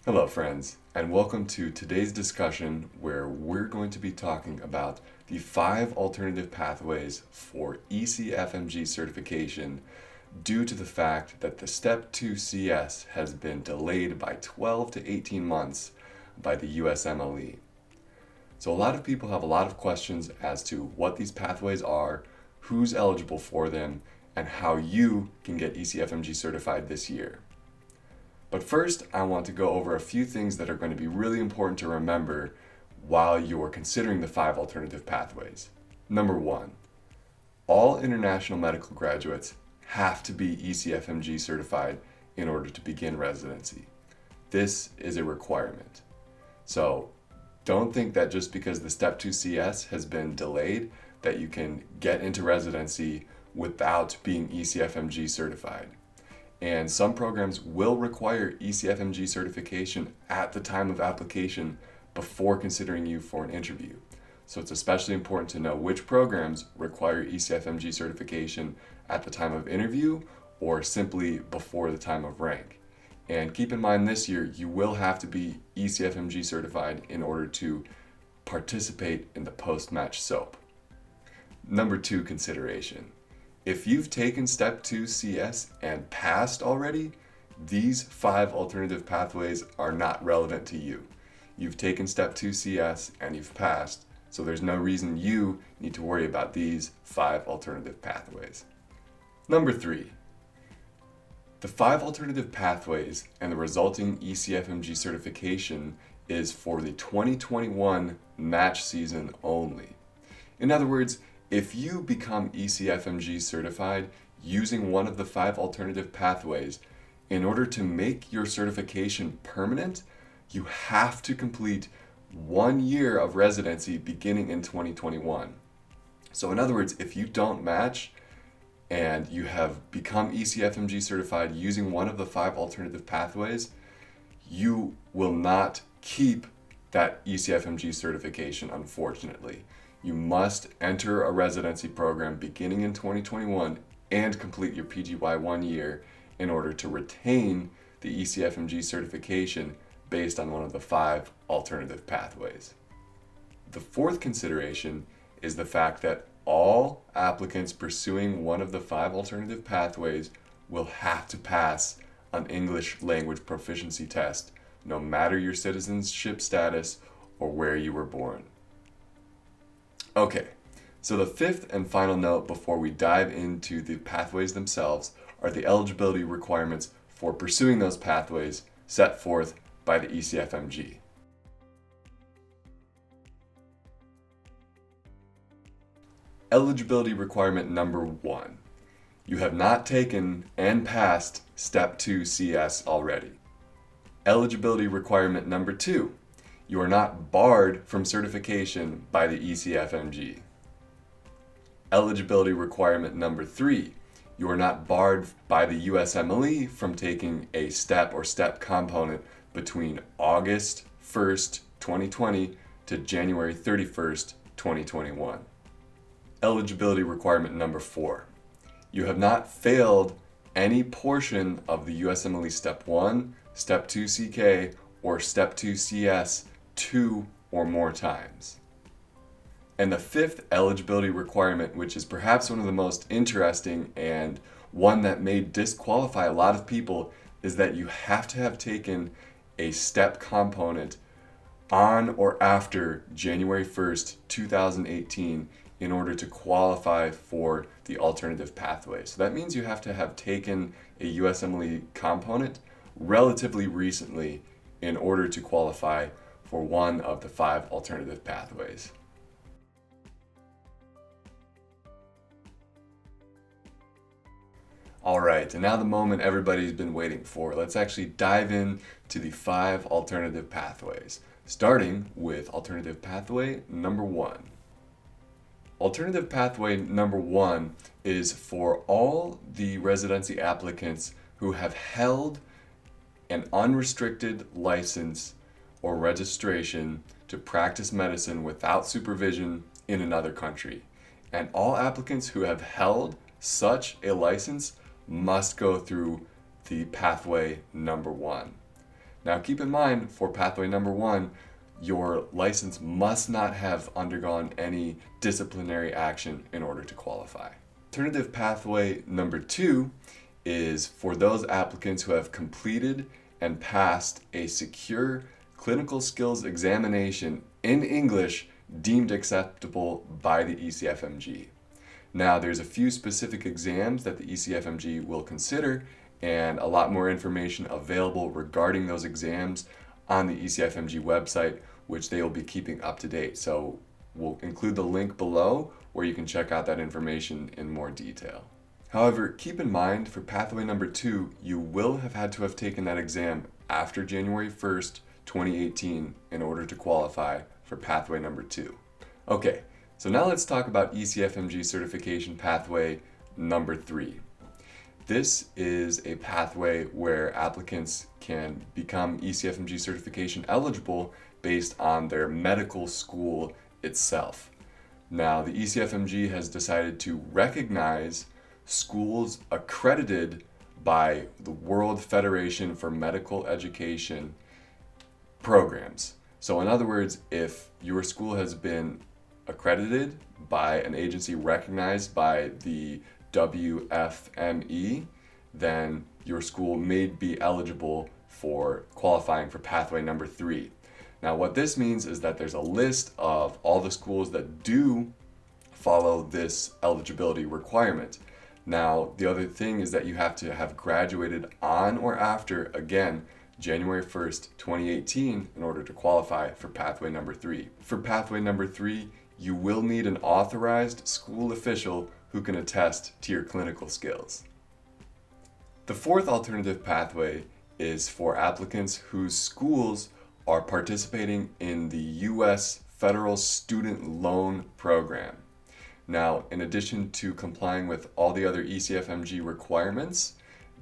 Hello friends, and welcome to today's discussion where we're going to be talking about the 5 alternative pathways for ECFMG certification due to the fact that the Step 2 CS has been delayed by 12 to 18 months by the USMLE. So a lot of people have a lot of questions as to what these pathways are, who's eligible for them, and how you can get ECFMG certified this year. But first, I want to go over a few things that are going to be really important to remember while you are considering the 5 alternative pathways. Number 1, all international medical graduates have to be ECFMG certified in order to begin residency. This is a requirement. So don't think that just because the Step 2 CS has been delayed that you can get into residency without being ECFMG certified. And some programs will require ECFMG certification at the time of application before considering you for an interview. So it's especially important to know which programs require ECFMG certification at the time of interview or simply before the time of rank. And keep in mind this year, you will have to be ECFMG certified in order to participate in the post-match SOAP. Number 2 consideration. If you've taken Step 2 CS and passed already, these 5 alternative pathways are not relevant to you. You've taken Step 2 CS and you've passed, so there's no reason you need to worry about these 5 alternative pathways. Number 3, the 5 alternative pathways and the resulting ECFMG certification is for the 2021 match season only. In other words, if you become ECFMG certified using one of the 5 alternative pathways, in order to make your certification permanent, you have to complete 1 year of residency beginning in 2021. So in other words, if you don't match and you have become ECFMG certified using one of the 5 alternative pathways, you will not keep that ECFMG certification, unfortunately. You must enter a residency program beginning in 2021 and complete your PGYI 1 year in order to retain the ECFMG certification based on one of the 5 alternative pathways. The 4th consideration is the fact that all applicants pursuing one of the 5 alternative pathways will have to pass an English language proficiency test, no matter your citizenship status or where you were born. Okay, so the 5th and final note before we dive into the pathways themselves are the eligibility requirements for pursuing those pathways set forth by the ECFMG. Eligibility requirement number 1. You have not taken and passed Step 2 CS already. Eligibility requirement number 2. You are not barred from certification by the ECFMG. Eligibility requirement number 3. You are not barred by the USMLE from taking a STEP or STEP component between August 1st, 2020 to January 31st, 2021. Eligibility requirement number 4. You have not failed any portion of the USMLE Step 1, Step 2 CK, or Step 2 CS 2 or more times. And the 5th eligibility requirement, which is perhaps one of the most interesting and one that may disqualify a lot of people, is that you have to have taken a STEP component on or after January 1st, 2018 in order to qualify for the alternative pathway. So that means you have to have taken a USMLE component relatively recently in order to qualify for one of the 5 alternative pathways. Alright, and now the moment everybody's been waiting for. Let's actually dive in to the 5 alternative pathways, starting with alternative pathway number 1. Alternative pathway number 1 is for all the residency applicants who have held an unrestricted license or registration to practice medicine without supervision in another country. And all applicants who have held such a license must go through the pathway number 1. Now keep in mind, for pathway number 1, your license must not have undergone any disciplinary action in order to qualify. Alternative pathway number 2 is for those applicants who have completed and passed a secure clinical skills examination in English deemed acceptable by the ECFMG. Now, there's a few specific exams that the ECFMG will consider, and a lot more information available regarding those exams on the ECFMG website, which they will be keeping up to date. So we'll include the link below where you can check out that information in more detail. However, keep in mind, for pathway number 2, you will have had to have taken that exam after January 1st, 2018 in order to qualify for pathway number 2. Okay, so now let's talk about ECFMG certification pathway number 3. This is a pathway where applicants can become ECFMG certification eligible based on their medical school itself. Now, the ECFMG has decided to recognize schools accredited by the World Federation for Medical Education programs. So in other words, if your school has been accredited by an agency recognized by the WFME, then your school may be eligible for qualifying for pathway number 3. Now, what this means is that there's a list of all the schools that do follow this eligibility requirement. Now, the other thing is that you have to have graduated on or after, again, January 1st, 2018 in order to qualify for pathway number 3. For pathway number 3, you will need an authorized school official who can attest to your clinical skills. The fourth alternative pathway is for applicants whose schools are participating in the U.S. Federal Student Loan Program. Now, in addition to complying with all the other ECFMG requirements,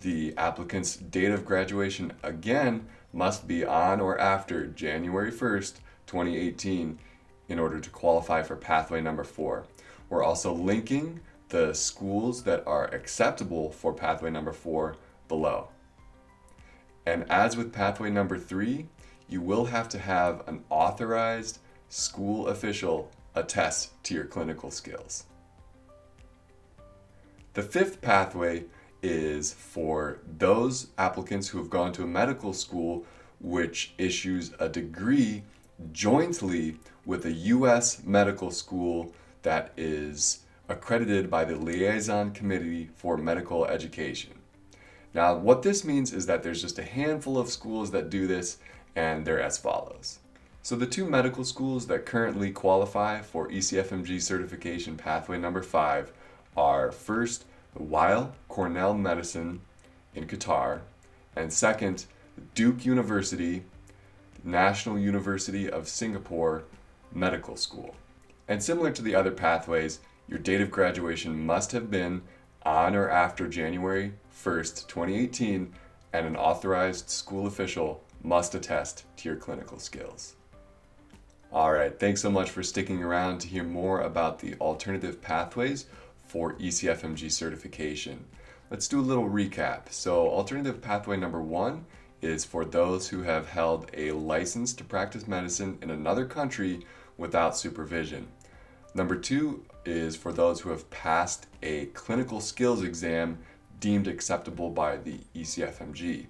the applicant's date of graduation again must be on or after January 1st, 2018 in order to qualify for pathway number 4. We're also linking the schools that are acceptable for pathway number 4 below. And as with pathway number 3, you will have to have an authorized school official attest to your clinical skills. The fifth pathway is for those applicants who have gone to a medical school which issues a degree jointly with a U.S. medical school that is accredited by the Liaison Committee for Medical Education. Now, what this means is that there's just a handful of schools that do this, and they're as follows. So the two medical schools that currently qualify for ECFMG certification pathway number 5 are first, Weill Cornell Medicine in Qatar, and second, Duke University, National University of Singapore Medical School. And similar to the other pathways, your date of graduation must have been on or after January 1st, 2018, and an authorized school official must attest to your clinical skills. All right, thanks so much for sticking around to hear more about the alternative pathways for ECFMG certification. Let's do a little recap. So alternative pathway number 1 is for those who have held a license to practice medicine in another country without supervision. Number 2 is for those who have passed a clinical skills exam deemed acceptable by the ECFMG.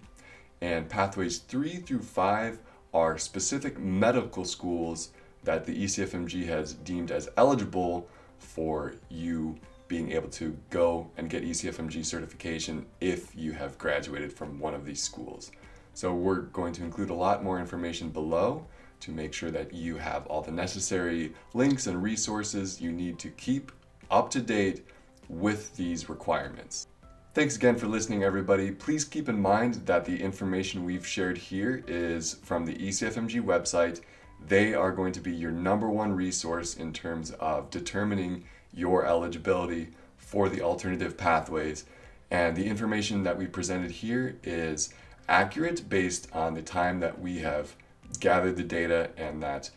And pathways 3 through 5 are specific medical schools that the ECFMG has deemed as eligible for you being able to go and get ECFMG certification if you have graduated from one of these schools. So we're going to include a lot more information below to make sure that you have all the necessary links and resources you need to keep up to date with these requirements. Thanks again for listening, everybody. Please keep in mind that the information we've shared here is from the ECFMG website. They are going to be your number one resource in terms of determining your eligibility for the alternative pathways. And the information that we presented here is accurate based on the time that we have gathered the data, and that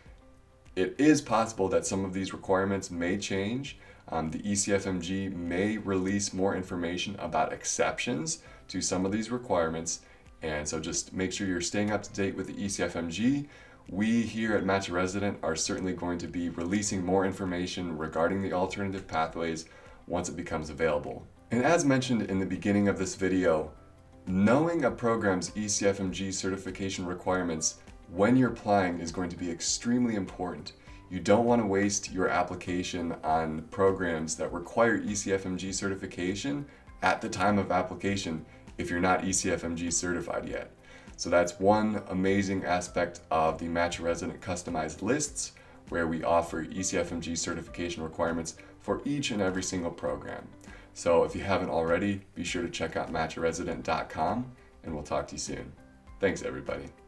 it is possible that some of these requirements may change. The ECFMG may release more information about exceptions to some of these requirements, And so just make sure you're staying up to date with the ECFMG. We here at Match a Resident are certainly going to be releasing more information regarding the alternative pathways once it becomes available. And as mentioned in the beginning of this video, knowing a program's ECFMG certification requirements when you're applying is going to be extremely important. You don't want to waste your application on programs that require ECFMG certification at the time of application if you're not ECFMG certified yet. So that's one amazing aspect of the Match a Resident customized lists, where we offer ECFMG certification requirements for each and every single program. So if you haven't already, be sure to check out matcharesident.com, and we'll talk to you soon. Thanks, everybody.